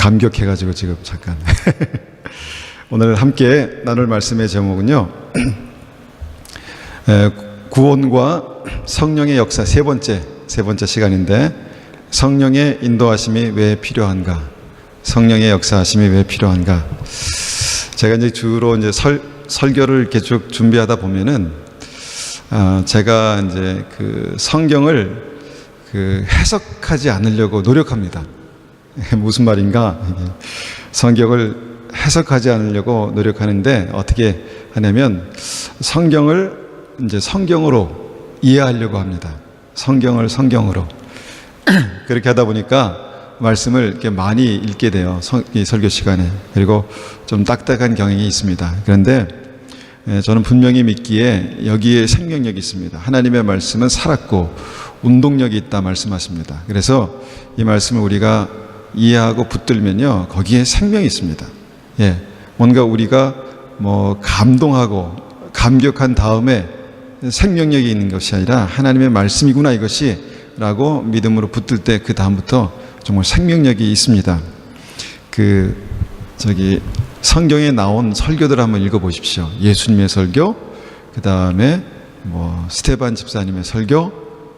감격해가지고 지금 잠깐. 오늘 함께 나눌 말씀의 제목은요, 구원과 성령의 역사 세 번째 시간인데, 성령의 인도하심이 왜 필요한가? 성령의 역사하심이 왜 필요한가? 제가 이제 주로 이제 설교를 이렇게 쭉 준비하다 보면은, 제가 이제 그 성경을 해석하지 않으려고 노력합니다. 무슨 말인가? 성경을 해석하지 않으려고 노력하는데, 어떻게 하냐면 성경을 이제 성경으로 이해하려고 합니다. 성경을 성경으로. 그렇게 하다 보니까 말씀을 이렇게 많이 읽게 돼요. 이 설교 시간에. 그리고 좀 딱딱한 경향이 있습니다. 그런데 저는 분명히 믿기에 여기에 생명력이 있습니다. 하나님의 말씀은 살았고 운동력이 있다 말씀하십니다. 그래서 이 말씀을 우리가 이해하고 붙들면요, 거기에 생명이 있습니다. 뭔가 우리가 감동하고 감격한 다음에 생명력이 있는 것이 아니라 하나님의 말씀이구나 이것이 라고 믿음으로 붙들 때 그 다음부터 정말 생명력이 있습니다. 성경에 나온 설교들 한번 읽어보십시오. 예수님의 설교, 그 다음에 스테반 집사님의 설교,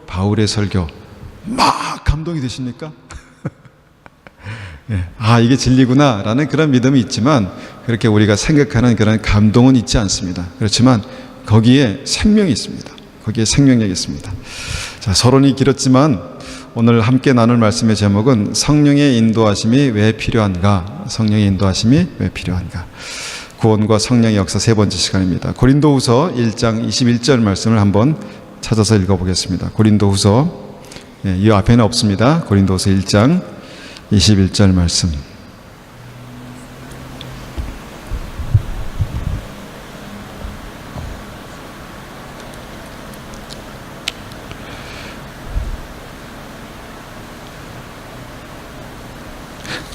바울의 설교, 막 감동이 되십니까? 이게 진리구나 라는 그런 믿음이 있지만, 그렇게 우리가 생각하는 그런 감동은 있지 않습니다. 그렇지만 거기에 생명이 있습니다. 거기에 생명력이 있습니다. 자, 서론이 길었지만 오늘 함께 나눌 말씀의 제목은 성령의 인도하심이 왜 필요한가? 성령의 인도하심이 왜 필요한가? 구원과 성령의 역사 세 번째 시간입니다. 고린도후서 1장 21절 말씀을 한번 찾아서 읽어보겠습니다. 고린도후서, 이 앞에는 없습니다. 고린도후서 1장 21절 말씀.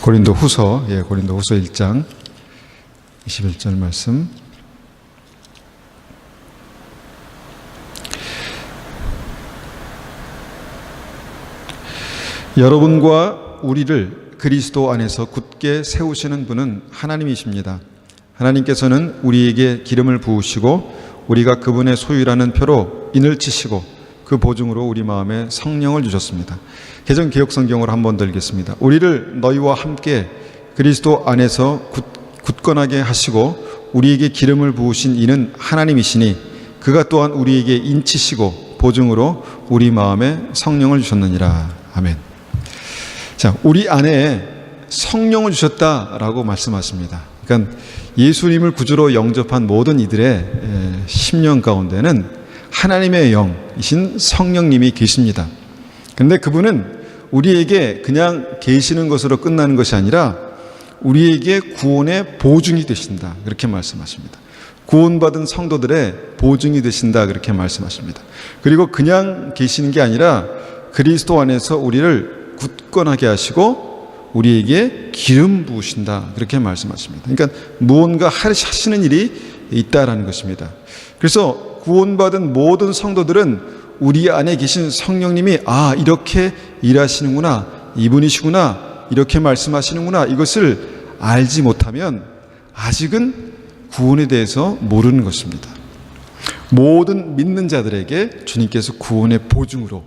고린도후서 1장 21절 말씀. 여러분과 우리를 그리스도 안에서 굳게 세우시는 분은 하나님이십니다. 하나님께서는 우리에게 기름을 부으시고 우리가 그분의 소유라는 표로 인을 치시고 그 보증으로 우리 마음에 성령을 주셨습니다. 개정 개역 성경으로 한 번 더 읽겠습니다. 우리를 너희와 함께 그리스도 안에서 굳건하게 하시고 우리에게 기름을 부으신 이는 하나님이시니 그가 또한 우리에게 인치시고 보증으로 우리 마음에 성령을 주셨느니라. 아멘. 자, 우리 안에 성령을 주셨다라고 말씀하십니다. 그러니까 예수님을 구주로 영접한 모든 이들의 심령 가운데는 하나님의 영이신 성령님이 계십니다. 그런데 그분은 우리에게 그냥 계시는 것으로 끝나는 것이 아니라 우리에게 구원의 보증이 되신다, 그렇게 말씀하십니다. 구원받은 성도들의 보증이 되신다, 그렇게 말씀하십니다. 그리고 그냥 계시는 게 아니라 그리스도 안에서 우리를 굳건하게 하시고 우리에게 기름 부으신다, 그렇게 말씀하십니다. 그러니까 무언가 하시는 일이 있다라는 것입니다. 그래서 구원받은 모든 성도들은 우리 안에 계신 성령님이 이렇게 일하시는구나, 이분이시구나, 이렇게 말씀하시는구나, 이것을 알지 못하면 아직은 구원에 대해서 모르는 것입니다. 모든 믿는 자들에게 주님께서 구원의 보증으로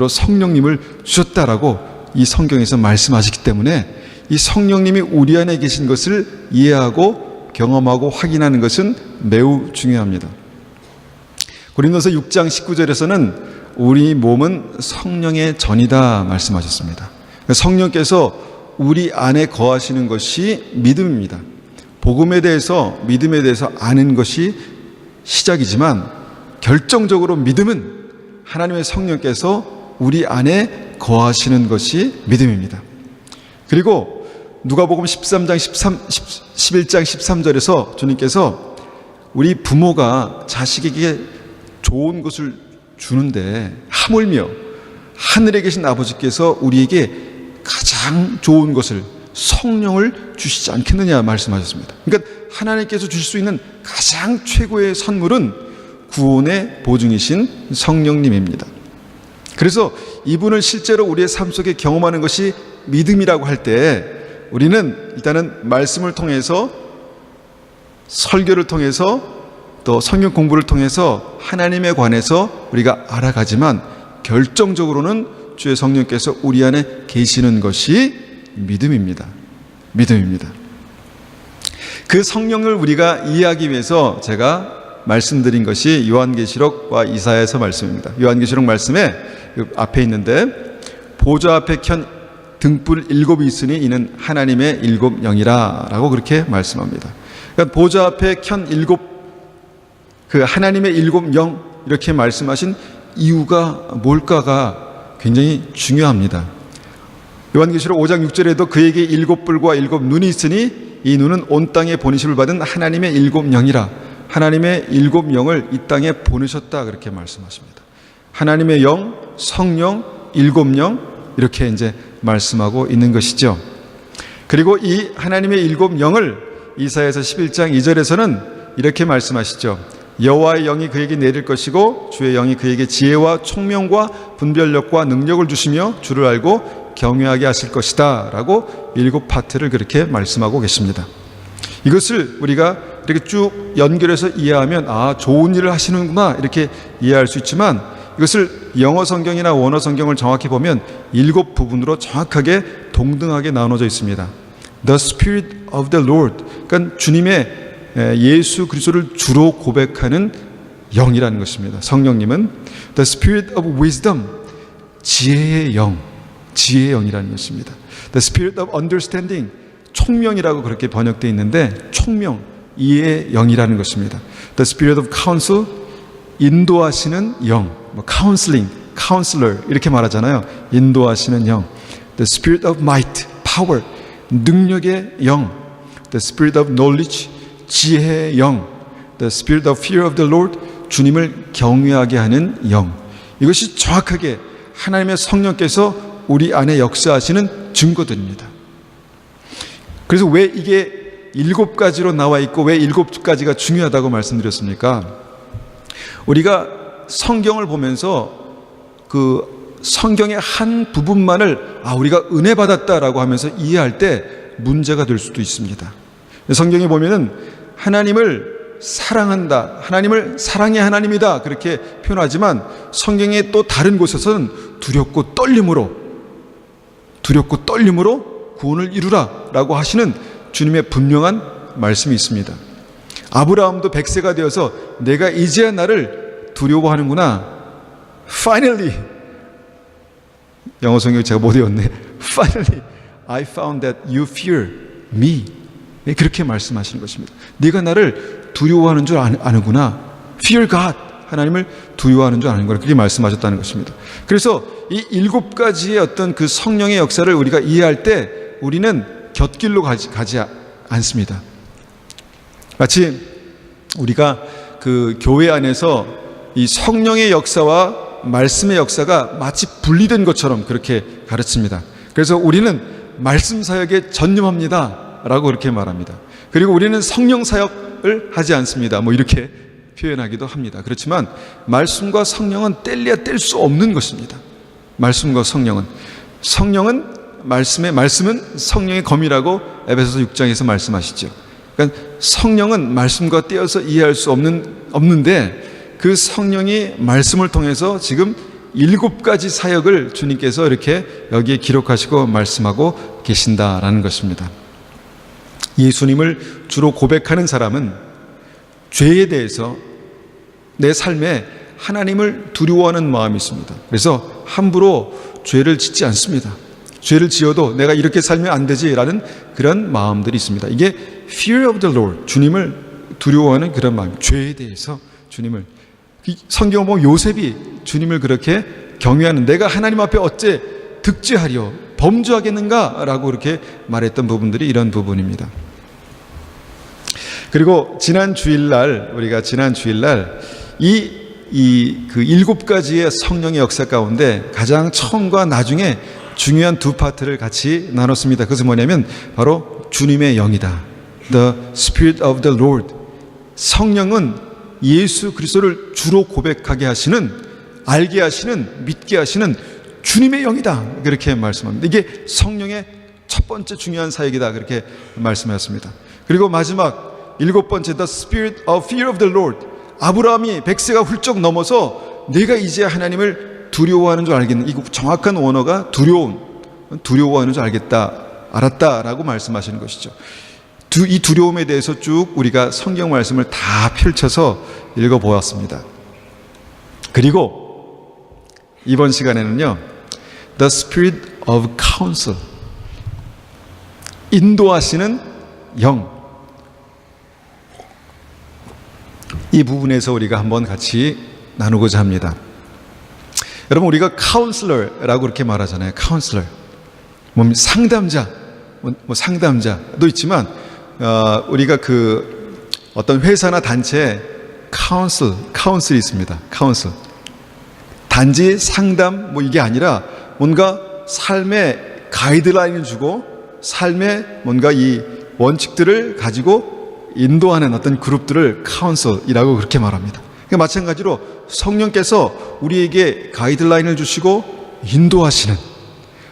성령님을 주셨다라고 이 성경에서 말씀하시기 때문에 이 성령님이 우리 안에 계신 것을 이해하고 경험하고 확인하는 것은 매우 중요합니다. 고린도서 6장 19절에서는 우리 몸은 성령의 전이다 말씀하셨습니다. 성령께서 우리 안에 거하시는 것이 믿음입니다. 복음에 대해서, 믿음에 대해서 아는 것이 시작이지만 결정적으로 믿음은 하나님의 성령께서 우리 안에 거하시는 것이 믿음입니다. 그리고 누가복음 11장 13절에서 주님께서 우리 부모가 자식에게 좋은 것을 주는데 하물며 하늘에 계신 아버지께서 우리에게 가장 좋은 것을, 성령을 주시지 않겠느냐 말씀하셨습니다. 그러니까 하나님께서 주실 수 있는 가장 최고의 선물은 구원의 보증이신 성령님입니다. 그래서 이분을 실제로 우리의 삶 속에 경험하는 것이 믿음이라고 할 때 우리는 일단은 말씀을 통해서, 설교를 통해서, 또 성경 공부를 통해서 하나님에 관해서 우리가 알아가지만 결정적으로는 주의 성령께서 우리 안에 계시는 것이 믿음입니다. 믿음입니다. 그 성령을 우리가 이해하기 위해서 제가 말씀드린 것이 요한계시록과 이사야서 말씀입니다. 요한계시록 말씀에 앞에 있는데 보좌 앞에 켠 등불 7이 있으니 이는 하나님의 7 영이라 라고 그렇게 말씀합니다. 그러니까 보좌 앞에 켠 그 하나님의 7 영 이렇게 말씀하신 이유가 뭘까가 굉장히 중요합니다. 요한계시록 5장 6절에도 그에게 7뿔과 7 눈이 있으니 이 눈은 온 땅에 보내심을 받은 하나님의 7 영이라. 하나님의 7 영을 이 땅에 보내셨다 그렇게 말씀하십니다. 하나님의 영, 성령, 7 영 이렇게 이제 말씀하고 있는 것이죠. 그리고 이 하나님의 7 영을 이사야서 11장 2절에서는 이렇게 말씀하시죠. 여호와의 영이 그에게 내릴 것이고 주의 영이 그에게 지혜와 총명과 분별력과 능력을 주시며 주를 알고 경외하게 하실 것이다 라고 7파트를 그렇게 말씀하고 계십니다. 이것을 우리가 이렇게 쭉 연결해서 이해하면 좋은 일을 하시는구나 이렇게 이해할 수 있지만 이것을 영어 성경이나 원어 성경을 정확히 보면 7 부분으로 정확하게 동등하게 나눠져 있습니다. The Spirit of the Lord, 그러니까 주님의 예수 그리스도를 주로 고백하는 영이라는 것입니다. 성령님은 The Spirit of Wisdom, 지혜의 영, 지혜의 영이라는 것입니다. The Spirit of Understanding, 총명이라고 그렇게 번역되어 있는데 총명, 이해의 영이라는 것입니다. The Spirit of Counsel, 인도하시는 영, Counseling, Counselor 이렇게 말하잖아요. 인도하시는 영. The Spirit of Might, Power, 능력의 영. The Spirit of Knowledge, 지혜의 영. The Spirit of Fear of the Lord, 주님을 경외하게 하는 영. 이것이 정확하게 하나님의 성령께서 우리 안에 역사하시는 증거들입니다. 그래서 왜 이게 7가지로 나와 있고 왜 7가지가 중요하다고 말씀드렸습니까? 우리가 성경을 보면서 그 성경의 한 부분만을 우리가 은혜 받았다라고 하면서 이해할 때 문제가 될 수도 있습니다. 성경에 보면은 하나님을 사랑한다, 하나님을 사랑의 하나님이다 그렇게 표현하지만 성경의 또 다른 곳에서는 두렵고 떨림으로 구원을 이루라 라고 하시는 주님의 분명한 말씀이 있습니다. 아브라함도 100세가 되어서 내가 이제야 나를 두려워하는구나. Finally, 영어 성경 제가 못 외웠네. Finally, I found that you fear me. 그렇게 말씀하시는 것입니다. 네가 나를 두려워하는 줄 아는구나. Fear God, 하나님을 두려워하는 줄 아는 거라 그렇게 말씀하셨다는 것입니다. 그래서 이 7가지의 어떤 그 성령의 역사를 우리가 이해할 때 우리는 곁길로 가지 않습니다. 마치 우리가 그 교회 안에서 이 성령의 역사와 말씀의 역사가 마치 분리된 것처럼 그렇게 가르칩니다. 그래서 우리는 말씀 사역에 전념합니다 라고 그렇게 말합니다. 그리고 우리는 성령 사역을 하지 않습니다 이렇게 표현하기도 합니다. 그렇지만 말씀과 성령은 뗄래야 뗄 수 없는 것입니다. 말씀과 성령은 말씀은 성령의 검이라고 에베소서 6장에서 말씀하시죠. 그러니까 성령은 말씀과 떼어서 이해할 수 없는데 그 성령이 말씀을 통해서 지금 7가지 사역을 주님께서 이렇게 여기에 기록하시고 말씀하고 계신다라는 것입니다. 예수님을 주로 고백하는 사람은 죄에 대해서 내 삶에 하나님을 두려워하는 마음이 있습니다. 그래서 함부로 죄를 짓지 않습니다. 죄를 지어도 내가 이렇게 살면 안 되지라는 그런 마음들이 있습니다. 이게 fear of the Lord, 주님을 두려워하는 그런 마음, 죄에 대해서 주님을. 성경을 보면 요셉이 주님을 그렇게 경외하는, 내가 하나님 앞에 어째 득죄하려 범죄하겠는가 라고 그렇게 말했던 부분들이 이런 부분입니다. 그리고 지난 주일날 그 7가지의 성령의 역사 가운데 가장 처음과 나중에 중요한 2파트를 같이 나눴습니다. 그것은 뭐냐면 바로 주님의 영이다. The Spirit of the Lord. 성령은 예수 그리스도를 주로 고백하게 하시는, 알게 하시는, 믿게 하시는 주님의 영이다. 그렇게 말씀합니다. 이게 성령의 첫 번째 중요한 사역이다. 그렇게 말씀하셨습니다. 그리고 마지막 7번째, The Spirit of Fear of the Lord. 아브라함이 100세가 훌쩍 넘어서 내가 이제 하나님을 두려워하는 줄 알겠는, 이 정확한 원어가 두려워하는 줄 알았다라고 말씀하시는 것이죠. 이 두려움에 대해서 쭉 우리가 성경 말씀을 다 펼쳐서 읽어보았습니다. 그리고 이번 시간에는요, The Spirit of Counsel, 인도하시는 영, 이 부분에서 우리가 한번 같이 나누고자 합니다. 여러분, 우리가 카운슬러라고 그렇게 말하잖아요. 카운슬러, 상담자, 상담자도 있지만 우리가 그 어떤 회사나 단체에 카운슬이 있습니다. 카운슬, 단지 상담 이게 아니라 뭔가 삶의 가이드라인을 주고 삶의 뭔가 이 원칙들을 가지고 인도하는 어떤 그룹들을 카운슬이라고 그렇게 말합니다. 그러니까 마찬가지로 성령께서 우리에게 가이드라인을 주시고 인도하시는,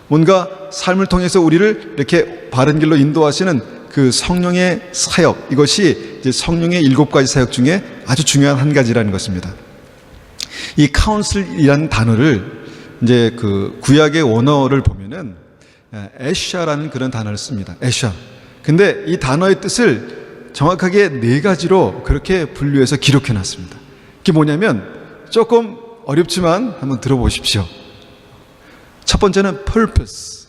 뭔가 삶을 통해서 우리를 이렇게 바른 길로 인도하시는 그 성령의 사역, 이것이 이제 성령의 7가지 사역 중에 아주 중요한 한 가지라는 것입니다. 이 카운슬이라는 단어를 이제 그 구약의 원어를 보면은 에샤라는 그런 단어를 씁니다. 에샤. 근데 이 단어의 뜻을 정확하게 4가지로 그렇게 분류해서 기록해 놨습니다. 그게 뭐냐면 조금 어렵지만 한번 들어보십시오. 첫 번째는 purpose,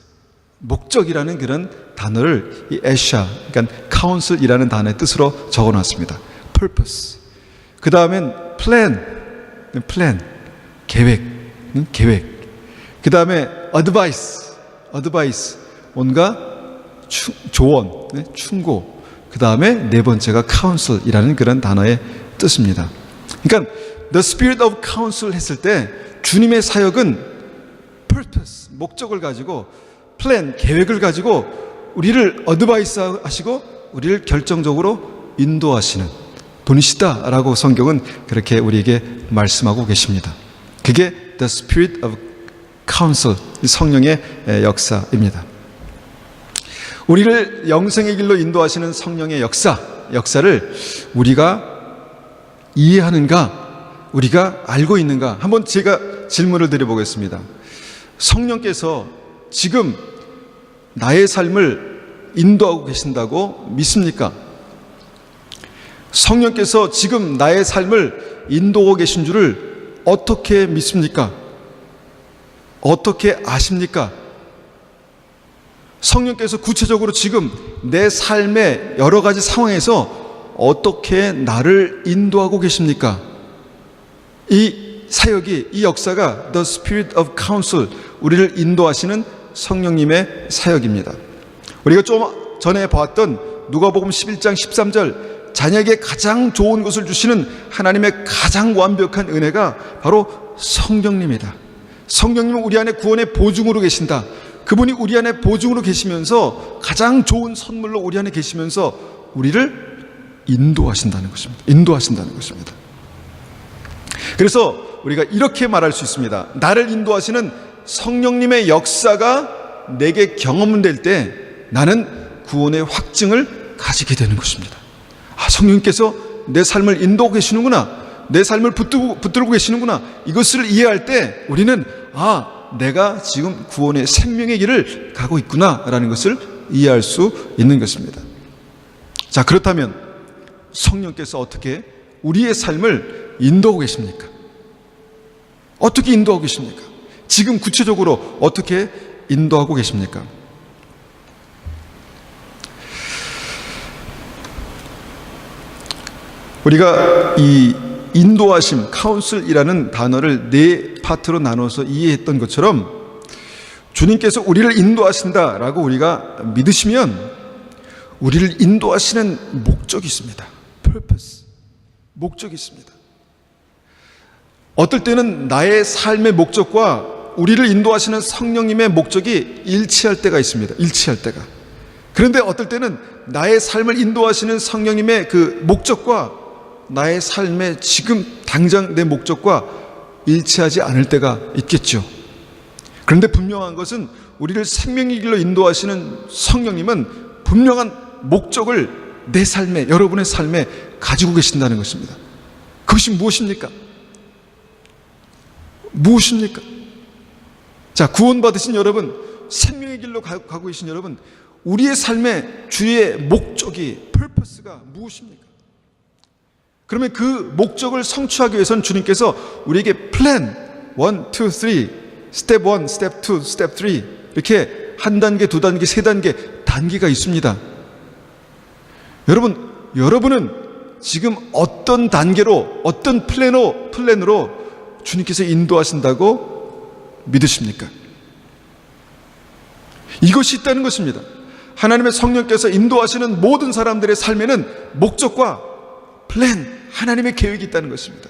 목적이라는 그런 단어를 이 에샤, 그러니까 counsel이라는 단어의 뜻으로 적어 놨습니다. purpose. 그 다음엔 plan, 계획. 그 다음에 advice, 뭔가 조언, 충고. 그 다음에 4번째가 counsel이라는 그런 단어의 뜻입니다. 그러니까 the spirit of counsel 했을 때 주님의 사역은 purpose, 목적을 가지고, plan, 계획을 가지고 우리를 advice 하시고 우리를 결정적으로 인도하시는 분이시다라고 성경은 그렇게 우리에게 말씀하고 계십니다. 그게 the spirit of counsel, 성령의 역사입니다. 우리를 영생의 길로 인도하시는 성령의 역사를 우리가 이해하는가, 우리가 알고 있는가? 한번 제가 질문을 드려보겠습니다. 성령께서 지금 나의 삶을 인도하고 계신다고 믿습니까? 성령께서 지금 나의 삶을 인도하고 계신 줄을 어떻게 믿습니까? 어떻게 아십니까? 성령께서 구체적으로 지금 내 삶의 여러 가지 상황에서 어떻게 나를 인도하고 계십니까? 이 사역이, 이 역사가 The Spirit of Counsel, 우리를 인도하시는 성령님의 사역입니다. 우리가 좀 전에 봤던 누가복음 11장 13절, 자녀에게 가장 좋은 것을 주시는 하나님의 가장 완벽한 은혜가 바로 성령님이다. 성령님은 우리 안에 구원의 보증으로 계신다. 그분이 우리 안에 보증으로 계시면서 가장 좋은 선물로 우리 안에 계시면서 우리를 인도하신다는 것입니다. 그래서 우리가 이렇게 말할 수 있습니다. 나를 인도하시는 성령님의 역사가 내게 경험될 때 나는 구원의 확증을 가지게 되는 것입니다. 성령님께서 내 삶을 인도하고 계시는구나, 내 삶을 붙들고 계시는구나, 이것을 이해할 때 우리는 내가 지금 구원의 생명의 길을 가고 있구나라는 것을 이해할 수 있는 것입니다. 자, 그렇다면 성령께서 어떻게 우리의 삶을 인도하고 계십니까? 어떻게 인도하고 계십니까? 지금 구체적으로 어떻게 인도하고 계십니까? 우리가 이 인도하심, 카운슬이라는 단어를 4파트로 나눠서 이해했던 것처럼 주님께서 우리를 인도하신다라고 우리가 믿으시면 우리를 인도하시는 목적이 있습니다. purpose, 목적이 있습니다. 어떨 때는 나의 삶의 목적과 우리를 인도하시는 성령님의 목적이 일치할 때가 있습니다. 일치할 때가. 그런데 어떨 때는 나의 삶을 인도하시는 성령님의 그 목적과 나의 삶의 지금 당장 내 목적과 일치하지 않을 때가 있겠죠. 그런데 분명한 것은 우리를 생명의 길로 인도하시는 성령님은 분명한 목적을 내 삶에, 여러분의 삶에 가지고 계신다는 것입니다. 그것이 무엇입니까? 무엇입니까? 자, 구원받으신 여러분, 생명의 길로 가고 계신 여러분, 우리의 삶의 주의 목적이, purpose가 무엇입니까? 그러면 그 목적을 성취하기 위해서는 주님께서 우리에게 플랜 1, 2, 3, 스텝 1, 스텝 2, 스텝 3 이렇게 한 단계, 두 단계, 세 단계, 단계가 있습니다. 여러분은 지금 어떤 단계로, 어떤 플랜으로 주님께서 인도하신다고 믿으십니까? 이것이 있다는 것입니다. 하나님의 성령께서 인도하시는 모든 사람들의 삶에는 목적과 플랜, 하나님의 계획이 있다는 것입니다.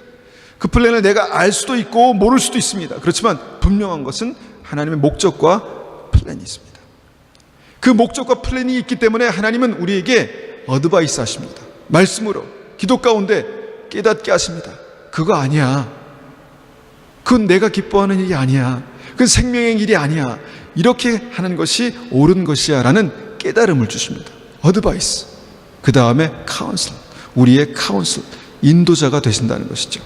그 플랜을 내가 알 수도 있고 모를 수도 있습니다. 그렇지만 분명한 것은 하나님의 목적과 플랜이 있습니다. 그 목적과 플랜이 있기 때문에 하나님은 우리에게 어드바이스 하십니다. 말씀으로, 기도 가운데 깨닫게 하십니다. 그거 아니야. 그건 내가 기뻐하는 일이 아니야. 그건 생명의 일이 아니야. 이렇게 하는 것이 옳은 것이야 라는 깨달음을 주십니다. 어드바이스. 그 다음에 카운슬, 우리의 카운슬, 인도자가 되신다는 것이죠.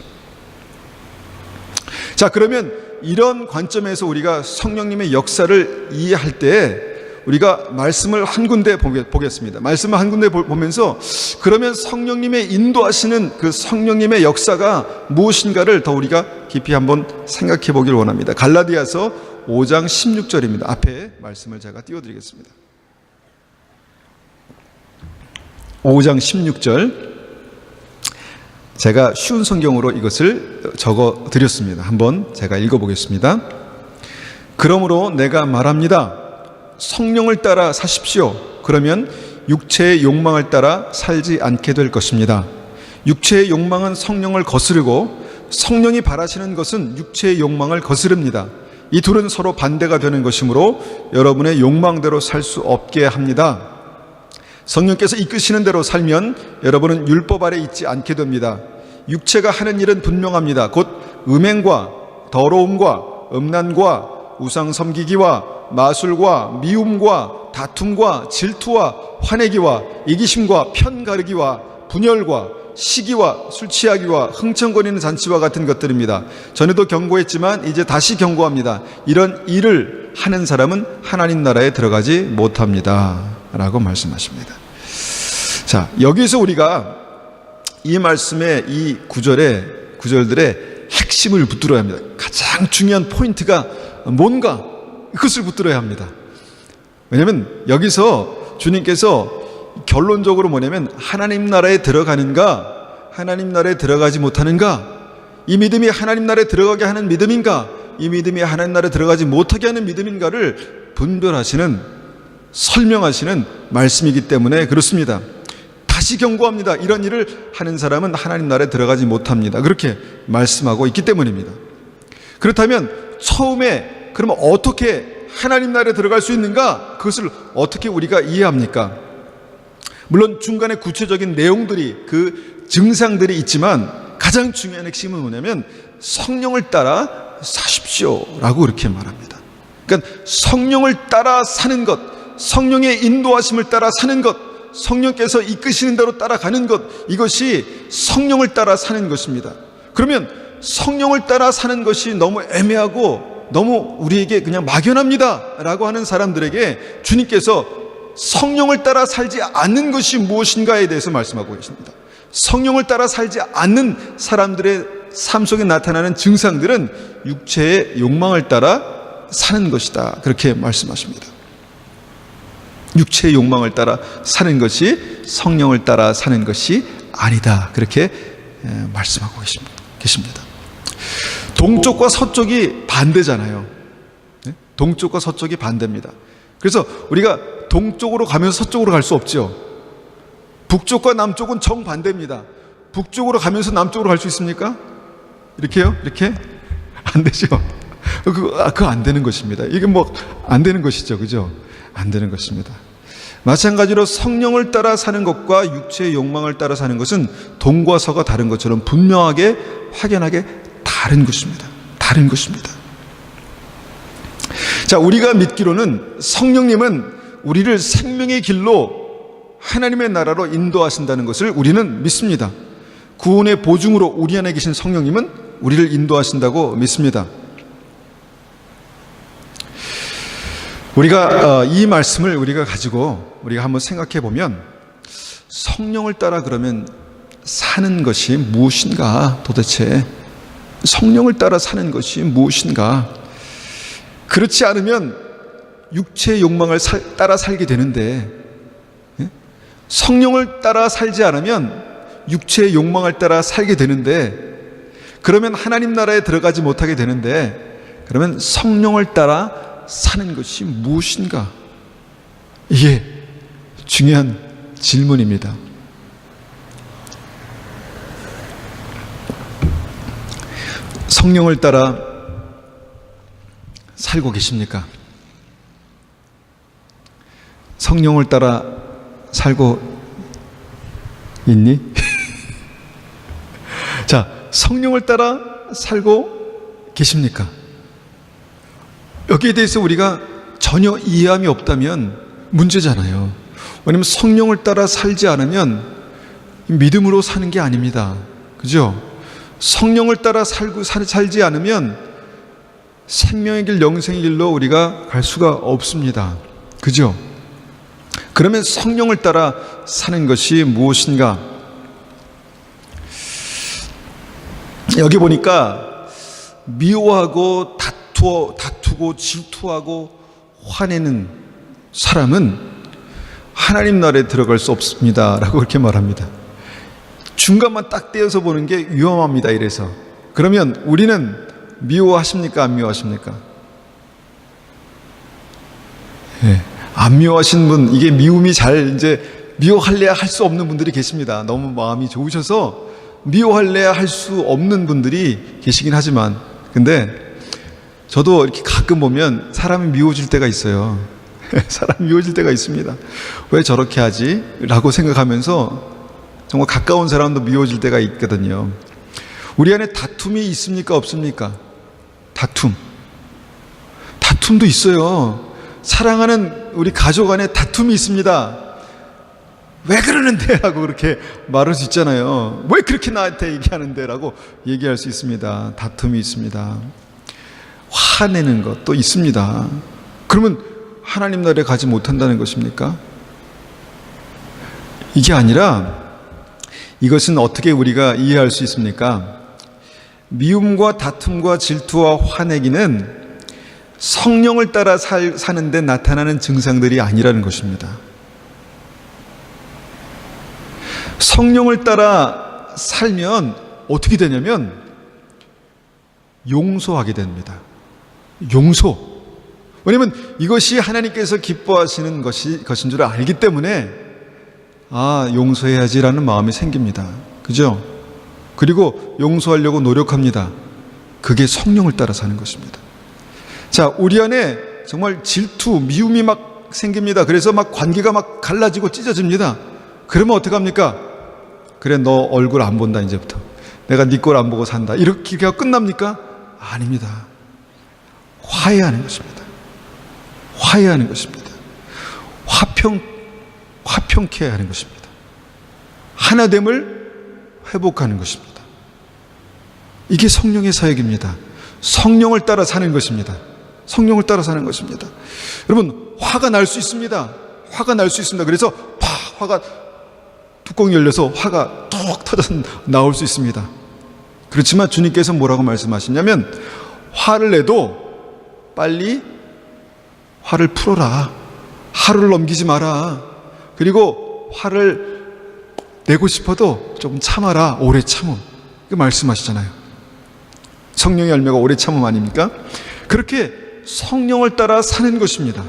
자, 그러면 이런 관점에서 우리가 성령님의 역사를 이해할 때 우리가 말씀을 한 군데 보겠습니다. 말씀을 한 군데 보면서 그러면 성령님의 인도하시는 그 성령님의 역사가 무엇인가를 더 우리가 깊이 한번 생각해 보길 원합니다. 갈라디아서 5장 16절입니다. 앞에 말씀을 제가 띄워드리겠습니다. 5장 16절, 제가 쉬운 성경으로 이것을 적어 드렸습니다. 한번 제가 읽어보겠습니다. 그러므로 내가 말합니다. 성령을 따라 사십시오. 그러면 육체의 욕망을 따라 살지 않게 될 것입니다. 육체의 욕망은 성령을 거스르고 성령이 바라시는 것은 육체의 욕망을 거스릅니다. 이 둘은 서로 반대가 되는 것이므로 여러분의 욕망대로 살 수 없게 합니다. 성령께서 이끄시는 대로 살면 여러분은 율법 아래 있지 않게 됩니다. 육체가 하는 일은 분명합니다. 곧 음행과 더러움과 음란과 우상 섬기기와 마술과 미움과 다툼과 질투와 화내기와 이기심과 편가르기와 분열과 시기와 술 취하기와 흥청거리는 잔치와 같은 것들입니다. 전에도 경고했지만 이제 다시 경고합니다. 이런 일을 하는 사람은 하나님 나라에 들어가지 못합니다 라고 말씀하십니다. 자, 여기서 우리가 이 말씀의 이 구절들의 핵심을 붙들어야 합니다. 가장 중요한 포인트가 뭔가 그것을 붙들어야 합니다. 왜냐하면 여기서 주님께서 결론적으로 뭐냐면 하나님 나라에 들어가는가, 하나님 나라에 들어가지 못하는가, 이 믿음이 하나님 나라에 들어가게 하는 믿음인가, 이 믿음이 하나님 나라에 들어가지 못하게 하는 믿음인가를 분별하시는, 설명하시는 말씀이기 때문에 그렇습니다. 다시 경고합니다. 이런 일을 하는 사람은 하나님 나라에 들어가지 못합니다. 그렇게 말씀하고 있기 때문입니다. 그렇다면 처음에 그러면 어떻게 하나님 나라에 들어갈 수 있는가? 그것을 어떻게 우리가 이해합니까? 물론 중간에 구체적인 내용들이, 그 증상들이 있지만 가장 중요한 핵심은 뭐냐면 성령을 따라 사십시오 라고 그렇게 말합니다. 그러니까 성령을 따라 사는 것, 성령의 인도하심을 따라 사는 것, 성령께서 이끄시는 대로 따라가는 것, 이것이 성령을 따라 사는 것입니다. 그러면 성령을 따라 사는 것이 너무 애매하고 너무 우리에게 그냥 막연합니다 라고 하는 사람들에게 주님께서 성령을 따라 살지 않는 것이 무엇인가에 대해서 말씀하고 계십니다. 성령을 따라 살지 않는 사람들의 삶 속에 나타나는 증상들은 육체의 욕망을 따라 사는 것이다, 그렇게 말씀하십니다. 육체의 욕망을 따라 사는 것이 성령을 따라 사는 것이 아니다, 그렇게 말씀하고 계십니다. 동쪽과 서쪽이 반대잖아요. 동쪽과 서쪽이 반대입니다. 그래서 우리가 동쪽으로 가면서 서쪽으로 갈 수 없죠. 북쪽과 남쪽은 정반대입니다. 북쪽으로 가면서 남쪽으로 갈 수 있습니까? 이렇게요? 이렇게? 안 되죠. 그거 안 되는 것입니다. 이게 뭐 안 되는 것이죠. 그죠? 안 되는 것입니다. 마찬가지로 성령을 따라 사는 것과 육체의 욕망을 따라 사는 것은 동과 서가 다른 것처럼 분명하게 확연하게 다른 것입니다. 다른 것입니다. 자, 우리가 믿기로는 성령님은 우리를 생명의 길로 하나님의 나라로 인도하신다는 것을 우리는 믿습니다. 구원의 보증으로 우리 안에 계신 성령님은 우리를 인도하신다고 믿습니다. 우리가 이 말씀을 우리가 가지고 우리가 한번 생각해 보면, 성령을 따라 그러면 사는 것이 무엇인가? 도대체 성령을 따라 사는 것이 무엇인가? 그렇지 않으면 육체의 욕망을 따라 살게 되는데, 성령을 따라 살지 않으면 육체의 욕망을 따라 살게 되는데, 그러면 하나님 나라에 들어가지 못하게 되는데, 그러면 성령을 따라 사는 것이 무엇인가? 이게 중요한 질문입니다. 성령을 따라 살고 계십니까? 성령을 따라 살고 있니? 자, 성령을 따라 살고 계십니까? 여기에 대해서 우리가 전혀 이해함이 없다면 문제잖아요. 왜냐하면 성령을 따라 살지 않으면 믿음으로 사는 게 아닙니다. 그죠? 성령을 따라 살지 않으면 생명의 길, 영생의 길로 우리가 갈 수가 없습니다. 그죠? 그러면 성령을 따라 사는 것이 무엇인가? 여기 보니까 미워하고 다투고 질투하고 화내는 사람은 하나님 나라에 들어갈 수 없습니다 라고 그렇게 말합니다. 중간만 딱 떼어서 보는 게 위험합니다. 이래서 그러면 우리는 미워하십니까? 안 미워하십니까? 네. 안 미워하시는 분, 이게 미움이 미워할래야 할 수 없는 분들이 계십니다. 너무 마음이 좋으셔서 미워할래야 할 수 없는 분들이 계시긴 하지만, 근데 저도 이렇게 가끔 보면 사람이 미워질 때가 있어요. 사람이 미워질 때가 있습니다. 왜 저렇게 하지? 라고 생각하면서 정말 가까운 사람도 미워질 때가 있거든요. 우리 안에 다툼이 있습니까? 없습니까? 다툼도 있어요. 사랑하는 우리 가족 안에 다툼이 있습니다. 왜 그러는데? 라고 그렇게 말할 수 있잖아요. 왜 그렇게 나한테 얘기하는데? 라고 얘기할 수 있습니다. 다툼이 있습니다. 화내는 것도 있습니다. 그러면 하나님 나라에 가지 못한다는 것입니까? 이게 아니라, 이것은 어떻게 우리가 이해할 수 있습니까? 미움과 다툼과 질투와 화내기는 성령을 따라 사는데 나타나는 증상들이 아니라는 것입니다. 성령을 따라 살면 어떻게 되냐면 용서하게 됩니다. 용서. 왜냐하면 이것이 하나님께서 기뻐하시는 것인 줄 알기 때문에 용서해야지라는 마음이 생깁니다. 그죠? 그리고 용서하려고 노력합니다. 그게 성령을 따라 사는 것입니다. 자, 우리 안에 정말 질투, 미움이 막 생깁니다. 그래서 막 관계가 막 갈라지고 찢어집니다. 그러면 어떡합니까? 그래, 너 얼굴 안 본다, 이제부터. 내가 네 꼴 안 보고 산다. 이렇게 끝납니까? 아닙니다. 화해하는 것입니다. 화해하는 것입니다. 화평케 하는 것입니다. 하나됨을 회복하는 것입니다. 이게 성령의 사역입니다. 성령을 따라 사는 것입니다. 성령을 따라 사는 것입니다. 여러분, 화가 날 수 있습니다. 화가 날 수 있습니다. 그래서 화가 뚜껑이 열려서 화가 뚝 터져서 나올 수 있습니다. 그렇지만 주님께서 뭐라고 말씀하시냐면, 화를 내도 빨리 화를 풀어라. 하루를 넘기지 마라. 그리고 화를 내고 싶어도 조금 참아라. 오래 참음. 그 말씀하시잖아요. 성령의 열매가 오래 참음 아닙니까? 그렇게 성령을 따라 사는 것입니다.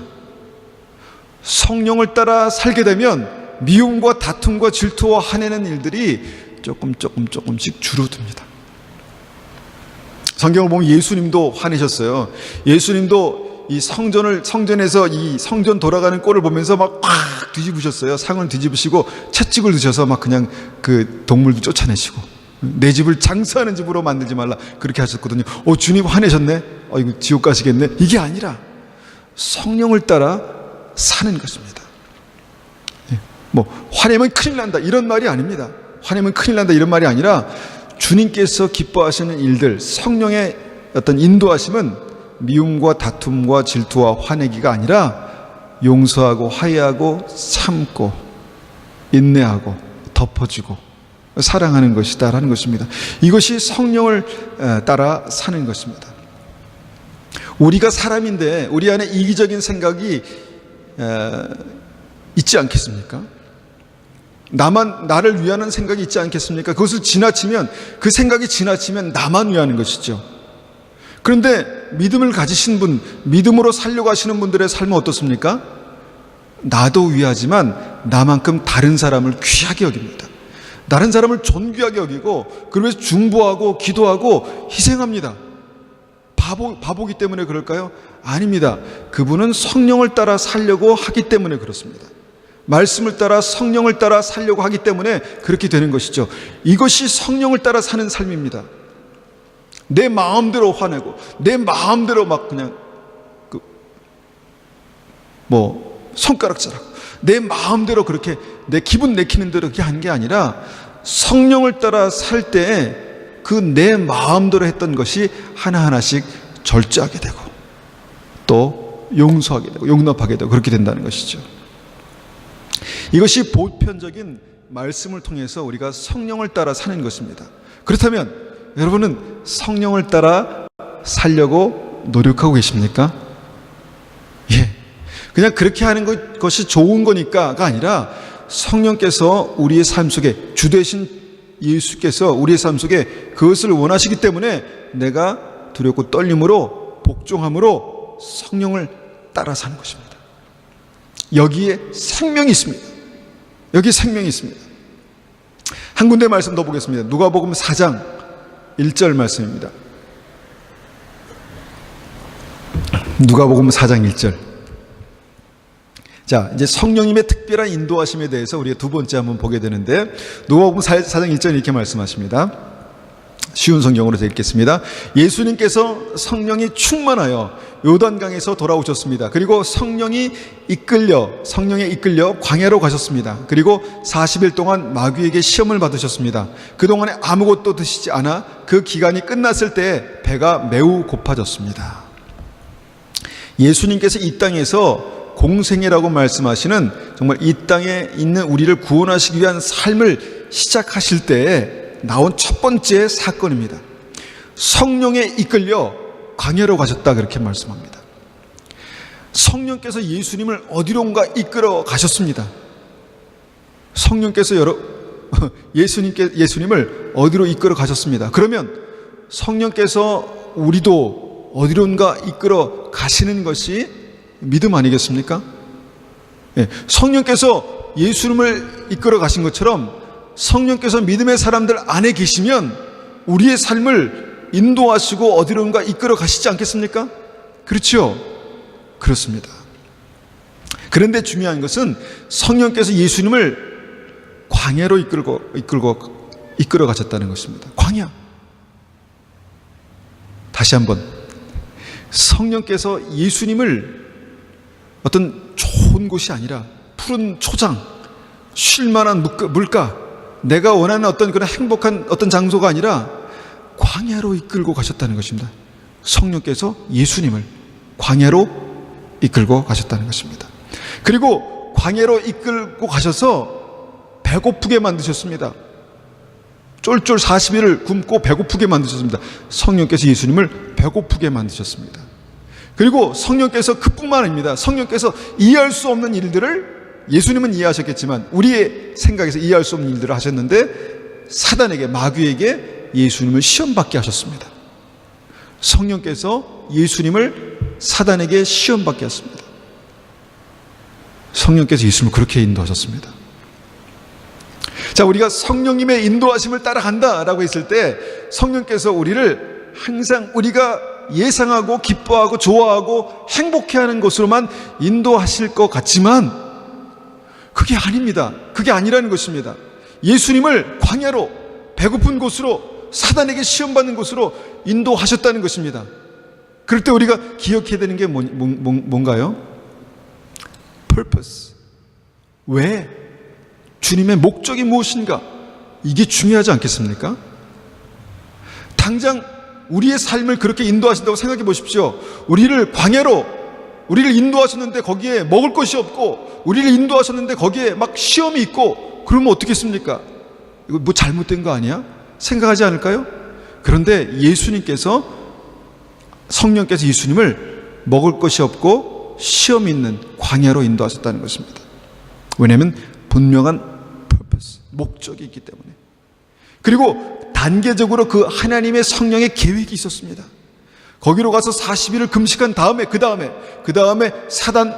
성령을 따라 살게 되면 미움과 다툼과 질투와 화내는 일들이 조금씩 줄어듭니다. 성경을 보면 예수님도 화내셨어요. 예수님도 이 성전에서 이 성전 돌아가는 꼴을 보면서 막 뒤집으셨어요. 상을 뒤집으시고 채찍을 드셔서 막 그냥 그 동물도 쫓아내시고, 내 집을 장사하는 집으로 만들지 말라 그렇게 하셨거든요. 주님 화내셨네? 이거 지옥 가시겠네? 이게 아니라 성령을 따라 사는 것입니다. 화내면 큰일 난다 이런 말이 아닙니다. 화내면 큰일 난다 이런 말이 아니라 주님께서 기뻐하시는 일들, 성령의 어떤 인도하심은 미움과 다툼과 질투와 화내기가 아니라 용서하고 화해하고 참고 인내하고 덮어주고 사랑하는 것이다라는 것입니다. 이것이 성령을 따라 사는 것입니다. 우리가 사람인데 우리 안에 이기적인 생각이 있지 않겠습니까? 나를 위하는 생각이 있지 않겠습니까? 그것을 지나치면, 그 생각이 지나치면 나만 위하는 것이죠. 그런데 믿음을 가지신 분, 믿음으로 살려고 하시는 분들의 삶은 어떻습니까? 나도 위하지만 나만큼 다른 사람을 귀하게 여깁니다. 다른 사람을 존귀하게 여기고, 그러면서 중보하고 기도하고 희생합니다. 바보기 때문에 그럴까요? 아닙니다. 그분은 성령을 따라 살려고 하기 때문에 그렇습니다. 말씀을 따라 성령을 따라 살려고 하기 때문에 그렇게 되는 것이죠. 이것이 성령을 따라 사는 삶입니다. 내 마음대로 화내고 내 마음대로 막 그냥 손가락질하고 내 마음대로 그렇게 내 기분 내키는 대로 그렇게 하는 게 아니라 성령을 따라 살 때 그 내 마음대로 했던 것이 하나하나씩 절제하게 되고 또 용서하게 되고 용납하게 되고 그렇게 된다는 것이죠. 이것이 보편적인 말씀을 통해서 우리가 성령을 따라 사는 것입니다. 그렇다면 여러분은 성령을 따라 살려고 노력하고 계십니까? 예. 그냥 그렇게 하는 것이 좋은 거니까가 아니라 성령께서 우리의 삶 속에 주 되신 예수께서 우리의 삶 속에 그것을 원하시기 때문에 내가 두렵고 떨림으로 복종함으로 성령을 따라 사는 것입니다. 여기에 생명이 있습니다. 여기에 생명이 있습니다. 한 군데 말씀 더 보겠습니다. 누가복음 4장 1절 말씀입니다. 누가복음 4장 1절. 자, 이제 성령님의 특별한 인도하심에 대해서 우리가 두 번째 한번 보게 되는데, 누가복음 4장 1절 이렇게 말씀하십니다. 쉬운 성경으로 읽겠습니다. 예수님께서 성령이 충만하여 요단강에서 돌아오셨습니다. 그리고 성령에 이끌려 광야로 가셨습니다. 그리고 40일 동안 마귀에게 시험을 받으셨습니다. 그동안에 아무것도 드시지 않아 그 기간이 끝났을 때 배가 매우 고파졌습니다. 예수님께서 이 땅에서 공생애라고 말씀하시는 정말 이 땅에 있는 우리를 구원하시기 위한 삶을 시작하실 때에 나온 첫 번째 사건입니다. 성령에 이끌려 광야로 가셨다 그렇게 말씀합니다. 성령께서 예수님을 어디론가 이끌어 가셨습니다. 성령께서 예수님을 어디로 이끌어 가셨습니다. 그러면 성령께서 우리도 어디론가 이끌어 가시는 것이 믿음 아니겠습니까? 네, 성령께서 예수님을 이끌어 가신 것처럼 성령께서 믿음의 사람들 안에 계시면 우리의 삶을 인도하시고 어디론가 이끌어 가시지 않겠습니까? 그렇죠? 그렇습니다. 그런데 중요한 것은 성령께서 예수님을 광야로 이끌어 가셨다는 것입니다. 광야. 다시 한번, 성령께서 예수님을 어떤 좋은 곳이 아니라 푸른 초장, 쉴만한 물가, 내가 원하는 어떤 그런 행복한 어떤 장소가 아니라 광야로 이끌고 가셨다는 것입니다. 성령께서 예수님을 광야로 이끌고 가셨다는 것입니다. 그리고 광야로 이끌고 가셔서 배고프게 만드셨습니다. 쫄쫄 40일을 굶고 배고프게 만드셨습니다. 성령께서 예수님을 배고프게 만드셨습니다. 그리고 성령께서 그뿐만 아닙니다. 성령께서 이해할 수 없는 일들을, 예수님은 이해하셨겠지만 우리의 생각에서 이해할 수 없는 일들을 하셨는데 사단에게, 마귀에게 예수님을 시험받게 하셨습니다. 성령께서 예수님을 사단에게 시험받게 하셨습니다. 성령께서 예수님을 그렇게 인도하셨습니다. 자, 우리가 성령님의 인도하심을 따라간다라고 했을 때 성령께서 우리를 항상 우리가 예상하고 기뻐하고 좋아하고 행복해하는 곳으로만 인도하실 것 같지만 그게 아닙니다. 그게 아니라는 것입니다. 예수님을 광야로, 배고픈 곳으로, 사단에게 시험받는 곳으로 인도하셨다는 것입니다. 그럴 때 우리가 기억해야 되는 게 뭔가요? purpose. 왜? 주님의 목적이 무엇인가? 이게 중요하지 않겠습니까? 당장 우리의 삶을 그렇게 인도하신다고 생각해 보십시오. 우리를 광야로 우리를 인도하셨는데 거기에 먹을 것이 없고, 우리를 인도하셨는데 거기에 막 시험이 있고, 그러면 어떻겠습니까? 이거 뭐 잘못된 거 아니야? 생각하지 않을까요? 그런데 성령께서 예수님을 먹을 것이 없고 시험이 있는 광야로 인도하셨다는 것입니다. 왜냐하면 분명한 purpose, 목적이 있기 때문에. 그리고 단계적으로 그 하나님의 성령의 계획이 있었습니다. 거기로 가서 40일을 금식한 다음에 그 다음에 사단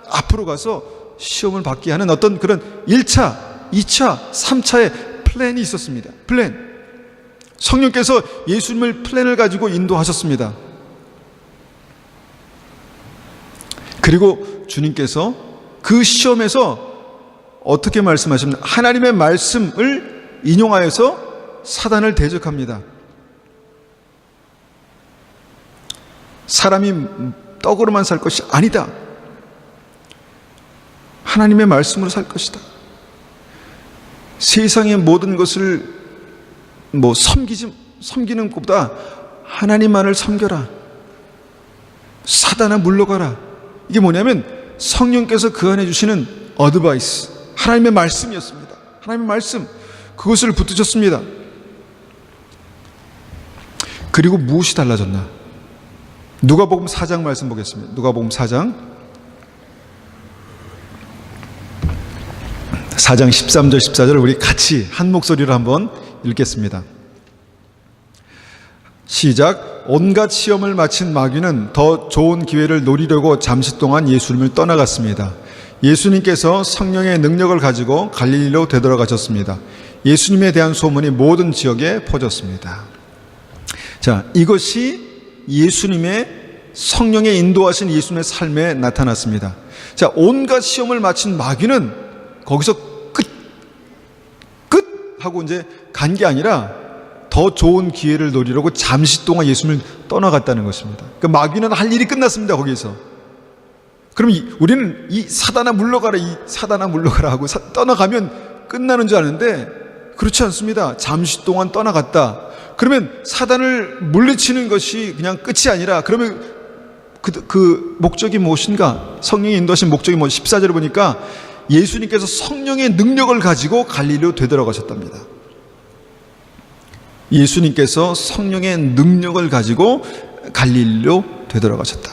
앞으로 가서 시험을 받게 하는 어떤 그런 1차, 2차, 3차의 플랜이 있었습니다. 플랜. 성령께서 예수님을 플랜을 가지고 인도하셨습니다. 그리고 주님께서 그 시험에서 어떻게 말씀하십니까? 하나님의 말씀을 인용하여서 사단을 대적합니다. 사람이 떡으로만 살 것이 아니다. 하나님의 말씀으로 살 것이다. 세상의 모든 것을 섬기는 것보다 하나님만을 섬겨라. 사단아 물러가라. 이게 뭐냐면 성령께서 그 안에 주시는 어드바이스, 하나님의 말씀이었습니다. 하나님의 말씀, 그것을 붙드셨습니다. 그리고 무엇이 달라졌나? 누가복음 4장 말씀 보겠습니다. 누가복음 4장 13절 14절 우리 같이 한 목소리로 한번 읽겠습니다. 시작. 온갖 시험을 마친 마귀는 더 좋은 기회를 노리려고 잠시 동안 예수님을 떠나갔습니다. 예수님께서 성령의 능력을 가지고 갈릴리로 되돌아가셨습니다. 예수님에 대한 소문이 모든 지역에 퍼졌습니다. 자, 이것이 예수님의 성령의 인도하신 예수님의 삶에 나타났습니다. 자, 온갖 시험을 마친 마귀는 거기서 끝 하고 이제 간 게 아니라 더 좋은 기회를 노리려고 잠시 동안 예수님을 떠나갔다는 것입니다. 그러니까 마귀는 할 일이 끝났습니다. 거기서. 그럼 우리는 이 사단아 물러가라, 이 사단아 물러가라 하고 떠나가면 끝나는 줄 아는데 그렇지 않습니다. 잠시 동안 떠나갔다. 그러면 사단을 물리치는 것이 그냥 끝이 아니라, 그러면 그 목적이 무엇인가? 성령이 인도하신 목적이 뭐 14절에 보니까 예수님께서 성령의 능력을 가지고 갈릴리로 되돌아가셨답니다. 예수님께서 성령의 능력을 가지고 갈릴리로 되돌아가셨다.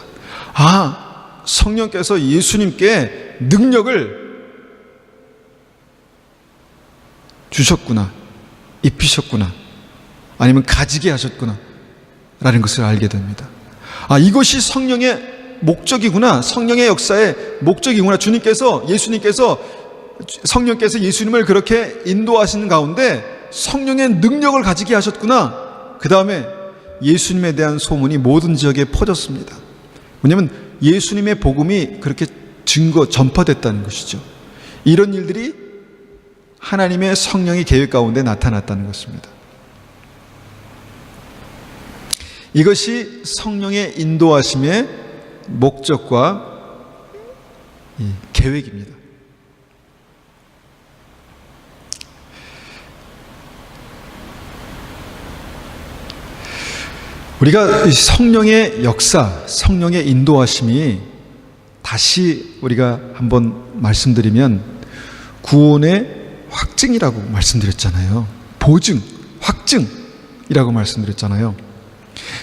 아, 성령께서 예수님께 능력을 주셨구나, 입히셨구나, 아니면 가지게 하셨구나 라는 것을 알게 됩니다. 아, 이것이 성령의 목적이구나, 성령의 역사의 목적이구나. 성령께서 예수님을 그렇게 인도하시는 가운데 성령의 능력을 가지게 하셨구나. 그 다음에 예수님에 대한 소문이 모든 지역에 퍼졌습니다. 왜냐하면 예수님의 복음이 그렇게 전파됐다는 것이죠. 이런 일들이 하나님의 성령의 계획 가운데 나타났다는 것입니다. 이것이 성령의 인도하심의 목적과 계획입니다. 우리가 성령의 역사, 성령의 인도하심이 다시 우리가 한번 말씀드리면 구원의 확증이라고 말씀드렸잖아요. 보증, 확증이라고 말씀드렸잖아요.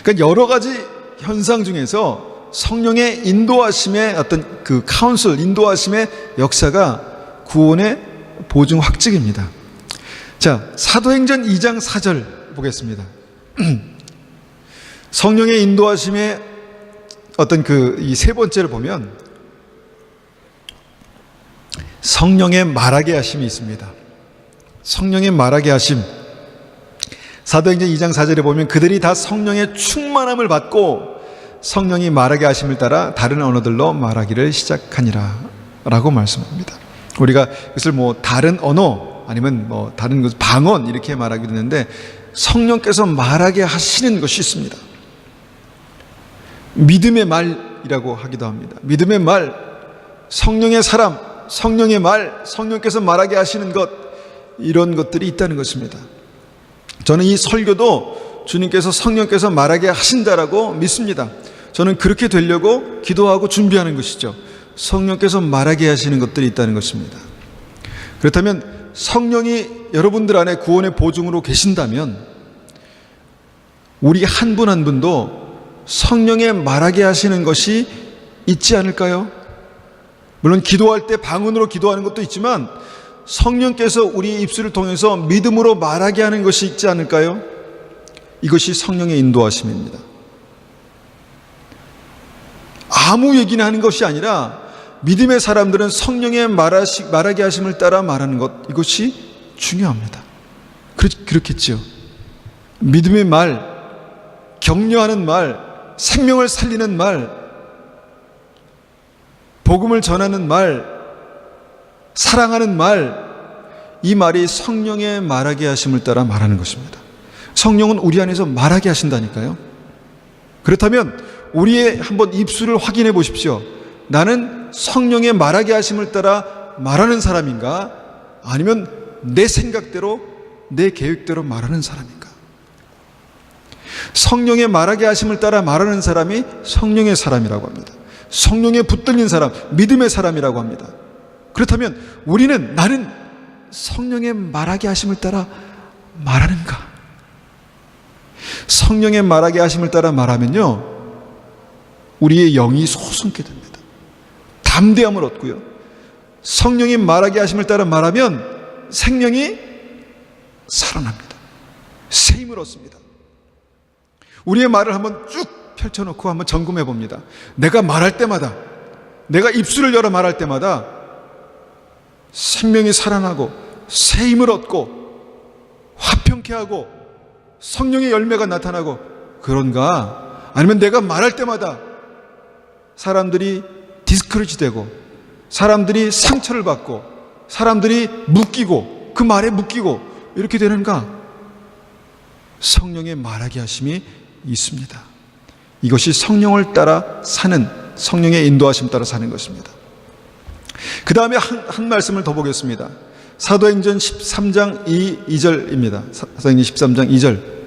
그러니까 여러 가지 현상 중에서 성령의 인도하심의 어떤 그 카운슬, 인도하심의 역사가 구원의 보증 확증입니다. 자, 사도행전 2장 4절 보겠습니다. 성령의 인도하심의 어떤 이 세 번째를 보면 성령의 말하게 하심이 있습니다. 성령의 말하게 하심. 사도행전 2장 4절에 보면 그들이 다 성령의 충만함을 받고 성령이 말하게 하심을 따라 다른 언어들로 말하기를 시작하니라 라고 말씀합니다. 우리가 이것을 다른 언어 아니면 다른 방언 이렇게 말하기도 했는데 성령께서 말하게 하시는 것이 있습니다. 믿음의 말이라고 하기도 합니다. 믿음의 말, 성령의 사람, 성령의 말, 성령께서 말하게 하시는 것, 이런 것들이 있다는 것입니다. 저는 이 설교도 주님께서 성령께서 말하게 하신다라고 믿습니다. 저는 그렇게 되려고 기도하고 준비하는 것이죠. 성령께서 말하게 하시는 것들이 있다는 것입니다. 그렇다면 성령이 여러분들 안에 구원의 보증으로 계신다면 우리 한 분 한 분도 성령의 말하게 하시는 것이 있지 않을까요? 물론 기도할 때 방언으로 기도하는 것도 있지만 성령께서 우리 입술을 통해서 믿음으로 말하게 하는 것이 있지 않을까요? 이것이 성령의 인도하심입니다. 아무 얘기나 하는 것이 아니라 믿음의 사람들은 성령의 말하게 하심을 따라 말하는 것, 이것이 중요합니다. 그렇겠죠. 믿음의 말, 격려하는 말, 생명을 살리는 말, 복음을 전하는 말, 사랑하는 말, 이 말이 성령의 말하게 하심을 따라 말하는 것입니다. 성령은 우리 안에서 말하게 하신다니까요. 그렇다면 우리의 한번 입술을 확인해 보십시오. 나는 성령의 말하게 하심을 따라 말하는 사람인가? 아니면 내 생각대로, 내 계획대로 말하는 사람인가? 성령의 말하게 하심을 따라 말하는 사람이 성령의 사람이라고 합니다. 성령에 붙들린 사람, 믿음의 사람이라고 합니다. 그렇다면 나는 성령의 말하게 하심을 따라 말하는가? 성령의 말하게 하심을 따라 말하면요, 우리의 영이 솟게 됩니다. 담대함을 얻고요. 성령이 말하게 하심을 따라 말하면 생명이 살아납니다. 새 힘을 얻습니다. 우리의 말을 한번 쭉 펼쳐놓고 한번 점검해 봅니다. 내가 말할 때마다, 내가 입술을 열어 말할 때마다 생명이 살아나고 새 힘을 얻고 화평케 하고 성령의 열매가 나타나고 그런가? 아니면 내가 말할 때마다 사람들이 디스커리지 되고 사람들이 상처를 받고 사람들이 묶이고 그 말에 묶이고 이렇게 되는가? 성령의 말하게 하심이 있습니다. 이것이 성령을 따라 사는, 성령의 인도하심 따라 사는 것입니다. 그 다음에 한 말씀을 더 보겠습니다. 사도행전 13장 2절입니다. 사도행전 13장 2절.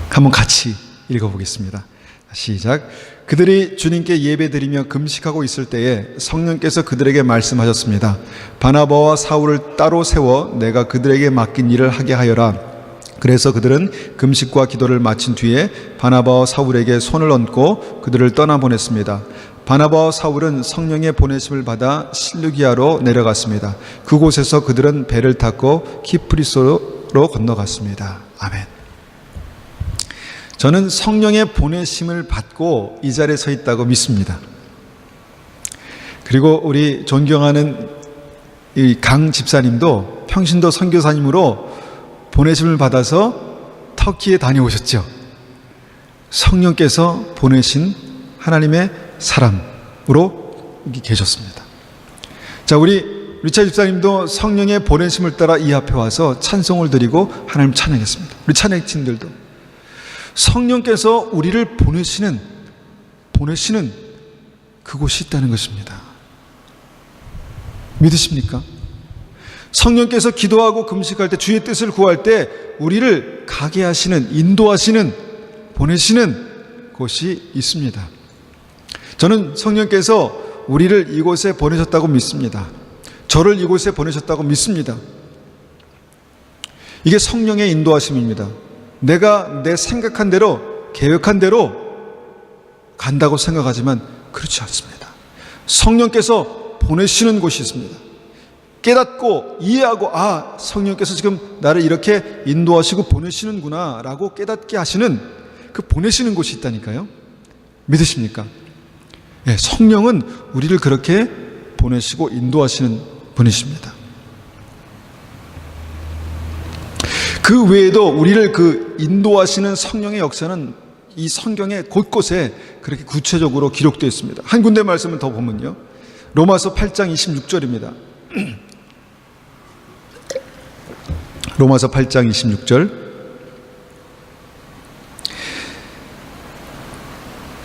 한번 같이 읽어보겠습니다. 시작. 그들이 주님께 예배드리며 금식하고 있을 때에 성령께서 그들에게 말씀하셨습니다. 바나바와 사울을 따로 세워 내가 그들에게 맡긴 일을 하게 하여라. 그래서 그들은 금식과 기도를 마친 뒤에 바나바와 사울에게 손을 얹고 그들을 떠나보냈습니다. 바나바와 사울은 성령의 보내심을 받아 실루기아로 내려갔습니다. 그곳에서 그들은 배를 탔고 키프리소로 건너갔습니다. 아멘. 저는 성령의 보내심을 받고 이 자리에 서 있다고 믿습니다. 그리고 우리 존경하는 이 강 집사님도 평신도 선교사님으로 보내심을 받아서 터키에 다녀오셨죠. 성령께서 보내신 하나님의 사람으로 여기 계셨습니다. 자, 우리 리차 집사님도 성령의 보내심을 따라 이 앞에 와서 찬송을 드리고 하나님 찬양했습니다. 우리 찬양팀들도 성령께서 우리를 보내시는 그곳이 있다는 것입니다. 믿으십니까? 성령께서 기도하고 금식할 때, 주의 뜻을 구할 때 우리를 가게 하시는, 인도하시는, 보내시는 곳이 있습니다. 저는 성령께서 우리를 이곳에 보내셨다고 믿습니다. 저를 이곳에 보내셨다고 믿습니다. 이게 성령의 인도하심입니다. 내가 내 생각한 대로, 계획한 대로 간다고 생각하지만 그렇지 않습니다. 성령께서 보내시는 곳이 있습니다. 깨닫고 이해하고, 아, 성령께서 지금 나를 이렇게 인도하시고 보내시는구나 라고 깨닫게 하시는 그 보내시는 곳이 있다니까요. 믿으십니까? 네, 성령은 우리를 그렇게 보내시고 인도하시는 분이십니다. 그 외에도 우리를 그 인도하시는 성령의 역사는 이 성경의 곳곳에 그렇게 구체적으로 기록되어 있습니다. 한 군데 말씀을 더 보면요, 로마서 8장 26절입니다. 로마서 8장 26절.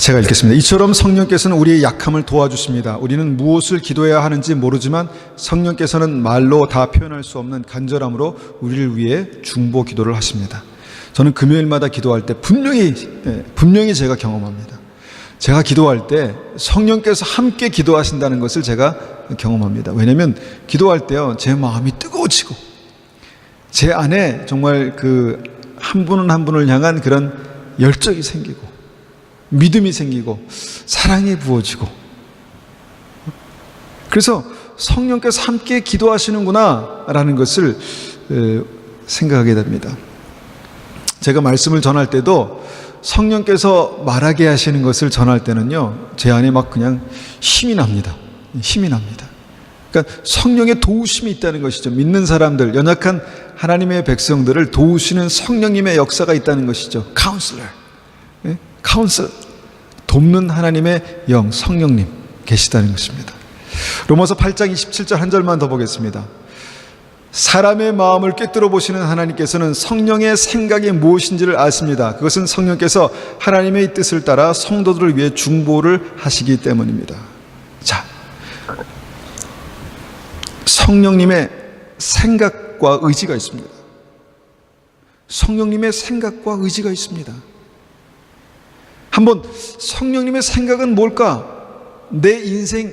제가 읽겠습니다. 이처럼 성령께서는 우리의 약함을 도와주십니다. 우리는 무엇을 기도해야 하는지 모르지만 성령께서는 말로 다 표현할 수 없는 간절함으로 우리를 위해 중보 기도를 하십니다. 저는 금요일마다 기도할 때 분명히 제가 경험합니다. 제가 기도할 때 성령께서 함께 기도하신다는 것을 제가 경험합니다. 왜냐하면 기도할 때요, 제 마음이 뜨거워지고 제 안에 정말 그 한 분은 한 분을 향한 그런 열정이 생기고 믿음이 생기고 사랑이 부어지고, 그래서 성령께서 함께 기도하시는구나 라는 것을 생각하게 됩니다. 제가 말씀을 전할 때도 성령께서 말하게 하시는 것을 전할 때는요, 제 안에 막 그냥 힘이 납니다. 그러니까 성령의 도우심이 있다는 것이죠. 믿는 사람들, 연약한 하나님의 백성들을 도우시는 성령님의 역사가 있다는 것이죠. 카운슬, 돕는 하나님의 영, 성령님 계시다는 것입니다. 로마서 8장 27절 한 절만 더 보겠습니다. 사람의 마음을 꿰뚫어 보시는 하나님께서는 성령의 생각이 무엇인지를 아십니다. 그것은 성령께서 하나님의 뜻을 따라 성도들을 위해 중보를 하시기 때문입니다. 자, 성령님의 생각과 의지가 있습니다. 성령님의 생각과 의지가 있습니다. 한번 성령님의 생각은 뭘까? 내 인생에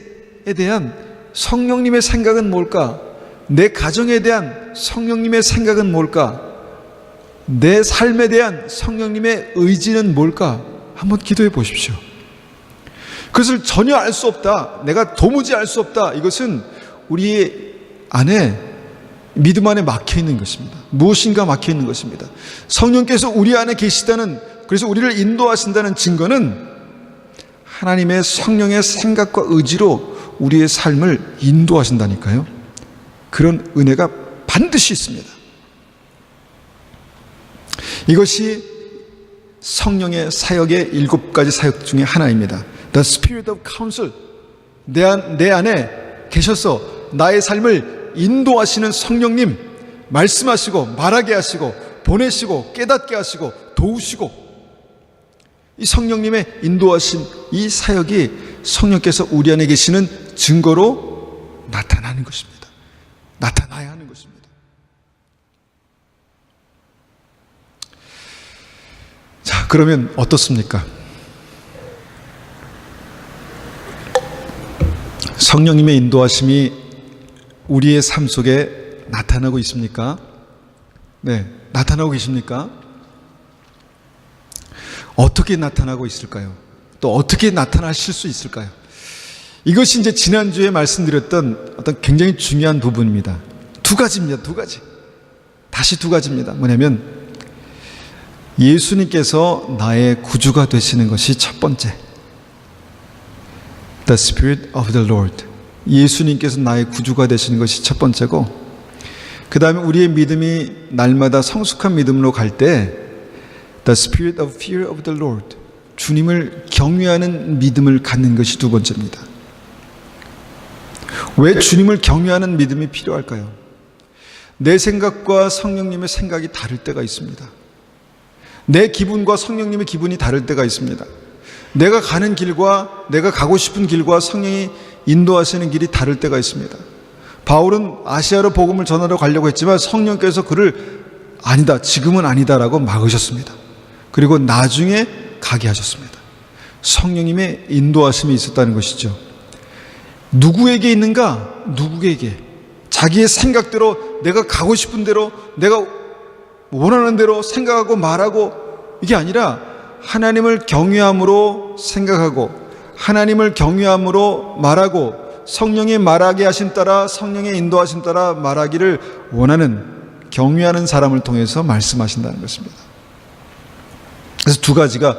대한 성령님의 생각은 뭘까? 내 가정에 대한 성령님의 생각은 뭘까? 내 삶에 대한 성령님의 의지는 뭘까? 한번 기도해 보십시오. 그것을 전혀 알 수 없다, 내가 도무지 알 수 없다, 이것은 우리 안에 믿음 안에 막혀 있는 것입니다. 무엇인가 막혀 있는 것입니다. 성령께서 우리 안에 계시다는, 그래서 우리를 인도하신다는 증거는 하나님의 성령의 생각과 의지로 우리의 삶을 인도하신다니까요. 그런 은혜가 반드시 있습니다. 이것이 성령의 사역의 7가지 사역 중에 하나입니다. The Spirit of Counsel, 내 안에 계셔서 나의 삶을 인도하시는 성령님, 말씀하시고 말하게 하시고 보내시고 깨닫게 하시고 도우시고, 이 성령님의 인도하신 이 사역이 성령께서 우리 안에 계시는 증거로 나타나는 것입니다. 나타나야 하는 것입니다. 자, 그러면 어떻습니까? 성령님의 인도하심이 우리의 삶 속에 나타나고 있습니까? 네, 나타나고 계십니까? 어떻게 나타나고 있을까요? 또 어떻게 나타나실 수 있을까요? 이것이 이제 지난주에 말씀드렸던 어떤 굉장히 중요한 부분입니다. 2가지입니다. 2가지. 다시 2가지입니다. 뭐냐면 예수님께서 나의 구주가 되시는 것이 첫 번째. The Spirit of the Lord. 예수님께서 나의 구주가 되시는 것이 첫 번째고, 그 다음에 우리의 믿음이 날마다 성숙한 믿음으로 갈 때 The Spirit of Fear of the Lord. 주님을 경외하는 믿음을 갖는 것이 2번째입니다. 왜 주님을 경외하는 믿음이 필요할까요? 내 생각과 성령님의 생각이 다를 때가 있습니다. 내 기분과 성령님의 기분이 다를 때가 있습니다. 내가 가는 길과 내가 가고 싶은 길과 성령이 인도하시는 길이 다를 때가 있습니다. 바울은 아시아로 복음을 전하러 가려고 했지만 성령께서 그를 아니다, 지금은 아니다라고 막으셨습니다. 그리고 나중에 가게 하셨습니다. 성령님의 인도하심이 있었다는 것이죠. 누구에게 있는가? 누구에게? 자기의 생각대로, 내가 가고 싶은 대로, 내가 원하는 대로 생각하고 말하고, 이게 아니라 하나님을 경외함으로 생각하고 하나님을 경외함으로 말하고 성령이 말하게 하신 따라, 성령의 인도하신 따라 말하기를 원하는, 경외하는 사람을 통해서 말씀하신다는 것입니다. 그래서 2가지가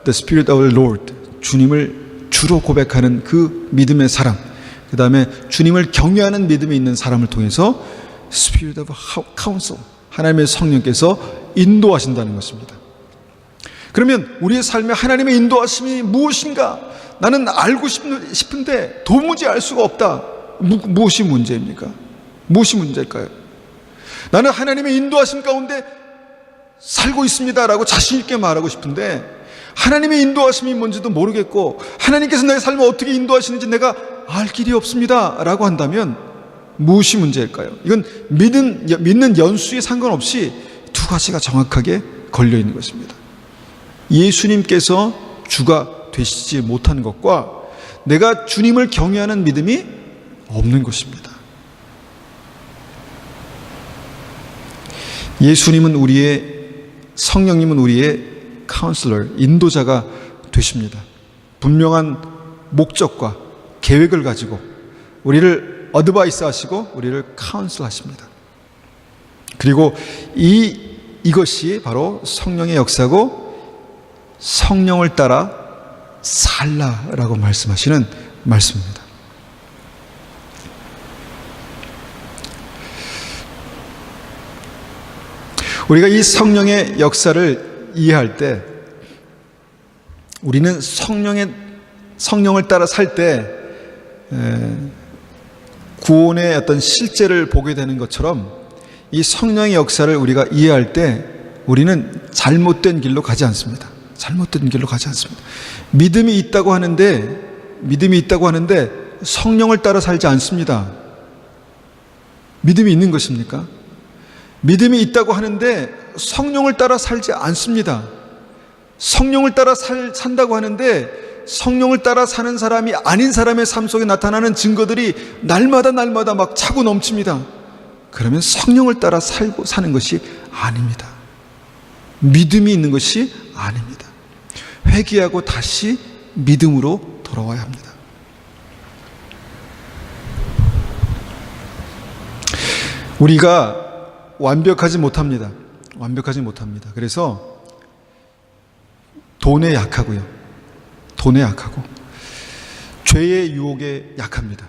The Spirit of the Lord, 주님을 주로 고백하는 그 믿음의 사람, 그 다음에 주님을 경외하는 믿음이 있는 사람을 통해서 Spirit of Counsel, 하나님의 성령께서 인도하신다는 것입니다. 그러면 우리의 삶에 하나님의 인도하심이 무엇인가? 나는 알고 싶은데 도무지 알 수가 없다. 무엇이 문제입니까? 무엇이 문제일까요? 나는 하나님의 인도하심 가운데 살고 있습니다라고 자신 있게 말하고 싶은데 하나님의 인도하심이 뭔지도 모르겠고 하나님께서 내 삶을 어떻게 인도하시는지 내가 알 길이 없습니다 라고 한다면 무엇이 문제일까요? 이건 믿는 연수에 상관없이 두 가지가 정확하게 걸려있는 것입니다. 예수님께서 주가 되시지 못하는 것과 내가 주님을 경외하는 믿음이 없는 것입니다. 성령님은 우리의 카운슬러, 인도자가 되십니다. 분명한 목적과 계획을 가지고 우리를 어드바이스 하시고 우리를 카운슬 하십니다. 그리고 이것이 바로 성령의 역사고 성령을 따라 살라라고 말씀하시는 말씀입니다. 우리가 이 성령의 역사를 이해할 때 우리는 성령을 따라 살 때 구원의 어떤 실제를 보게 되는 것처럼 이 성령의 역사를 우리가 이해할 때 우리는 잘못된 길로 가지 않습니다. 잘못된 길로 가지 않습니다. 믿음이 있다고 하는데 성령을 따라 살지 않습니다. 믿음이 있는 것입니까? 믿음이 있다고 하는데 성령을 따라 살지 않습니다. 성령을 따라 산다고 하는데 성령을 따라 사는 사람이 아닌 사람의 삶 속에 나타나는 증거들이 날마다 막 차고 넘칩니다. 그러면 성령을 따라 사는 것이 아닙니다. 믿음이 있는 것이 아닙니다. 회개하고 다시 믿음으로 돌아와야 합니다. 우리가 완벽하지 못합니다. 그래서 돈에 약하고요. 죄의 유혹에 약합니다.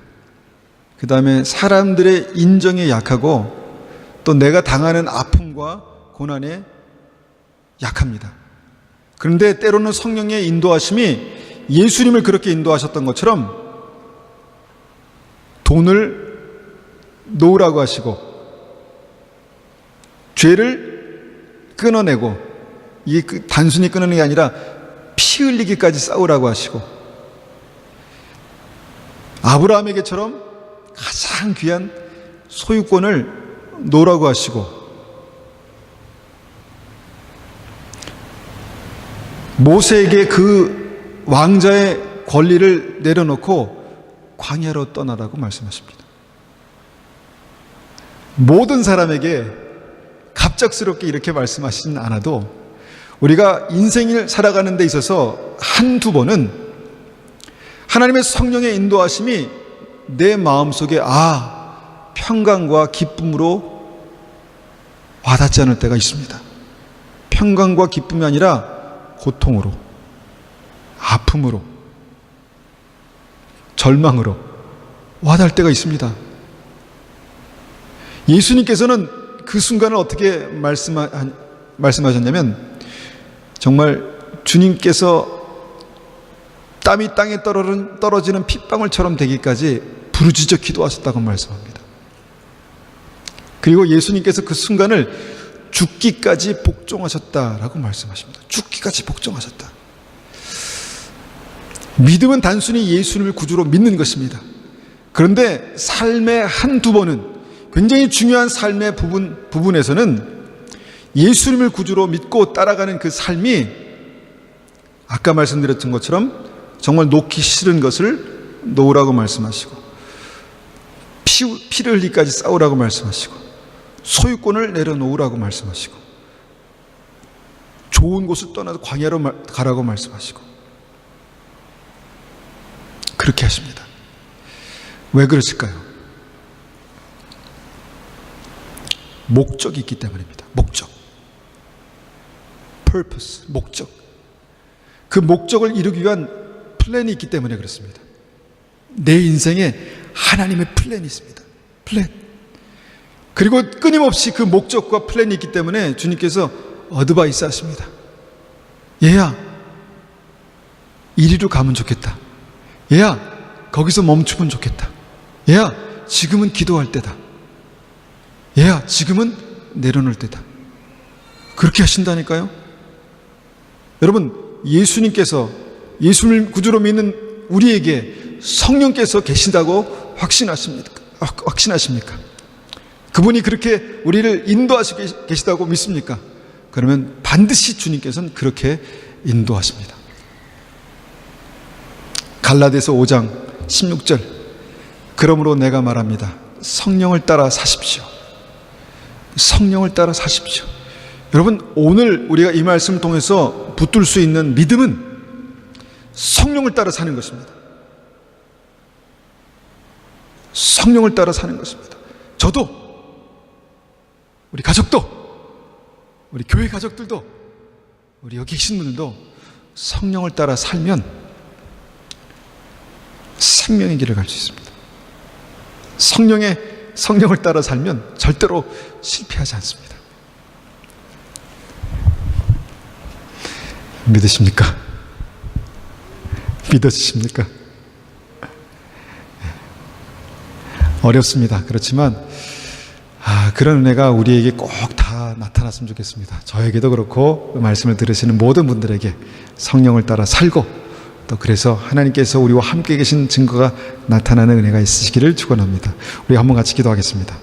그 다음에 사람들의 인정에 약하고 또 내가 당하는 아픔과 고난에 약합니다. 그런데 때로는 성령의 인도하심이 예수님을 그렇게 인도하셨던 것처럼 돈을 놓으라고 하시고 죄를 끊어내고 이게 단순히 끊어내는 게 아니라 피 흘리기까지 싸우라고 하시고 아브라함에게처럼 가장 귀한 소유권을 놓으라고 하시고 모세에게 그 왕자의 권리를 내려놓고 광야로 떠나라고 말씀하십니다. 모든 사람에게 갑작스럽게 이렇게 말씀하시진 않아도 우리가 인생을 살아가는 데 있어서 한두 번은 하나님의 성령의 인도하심이 내 마음속에 평강과 기쁨으로 와닿지 않을 때가 있습니다. 평강과 기쁨이 아니라 고통으로, 아픔으로, 절망으로 와닿을 때가 있습니다. 예수님께서는 그 순간을 어떻게 말씀하셨냐면 정말 주님께서 땀이 땅에 떨어지는 핏방울처럼 되기까지 부르짖어 기도하셨다고 말씀합니다. 그리고 예수님께서 그 순간을 죽기까지 복종하셨다라고 말씀하십니다. 죽기까지 복종하셨다. 믿음은 단순히 예수님을 구주로 믿는 것입니다. 그런데 삶의 한두 번은 굉장히 중요한 삶의 부분에서는 예수님을 구주로 믿고 따라가는 그 삶이 아까 말씀드렸던 것처럼 정말 놓기 싫은 것을 놓으라고 말씀하시고 피를 흘리기까지 싸우라고 말씀하시고 소유권을 내려놓으라고 말씀하시고 좋은 곳을 떠나서 광야로 가라고 말씀하시고 그렇게 하십니다. 왜 그러실까요? 목적이 있기 때문입니다. 목적. purpose, 목적. 그 목적을 이루기 위한 플랜이 있기 때문에 그렇습니다. 내 인생에 하나님의 플랜이 있습니다. 플랜. 그리고 끊임없이 그 목적과 플랜이 있기 때문에 주님께서 어드바이스 하십니다. 얘야, 이리로 가면 좋겠다. 얘야, 거기서 멈추면 좋겠다. 얘야, 지금은 기도할 때다. 얘야, 지금은 내려놓을 때다. 그렇게 하신다니까요. 여러분, 예수님을 구주로 믿는 우리에게 성령께서 계신다고 확신하십니까? 그분이 그렇게 우리를 인도하시고 계시다고 믿습니까? 그러면 반드시 주님께서는 그렇게 인도하십니다. 갈라디아서 5장 16절, 그러므로 내가 말합니다. 성령을 따라 사십시오. 성령을 따라 사십시오. 여러분, 오늘 우리가 이 말씀을 통해서 붙들 수 있는 믿음은 성령을 따라 사는 것입니다. 성령을 따라 사는 것입니다. 저도, 우리 가족도, 우리 교회 가족들도, 우리 여기 계신 분들도 성령을 따라 살면 생명의 길을 갈 수 있습니다. 성령을 따라 살면 절대로 실패하지 않습니다. 믿으십니까? 믿어지십니까? 어렵습니다. 그렇지만 그런 은혜가 우리에게 꼭 다 나타났으면 좋겠습니다. 저에게도 그렇고 말씀을 들으시는 모든 분들에게 성령을 따라 살고, 또 그래서 하나님께서 우리와 함께 계신 증거가 나타나는 은혜가 있으시기를 축원합니다. 우리 한번 같이 기도하겠습니다.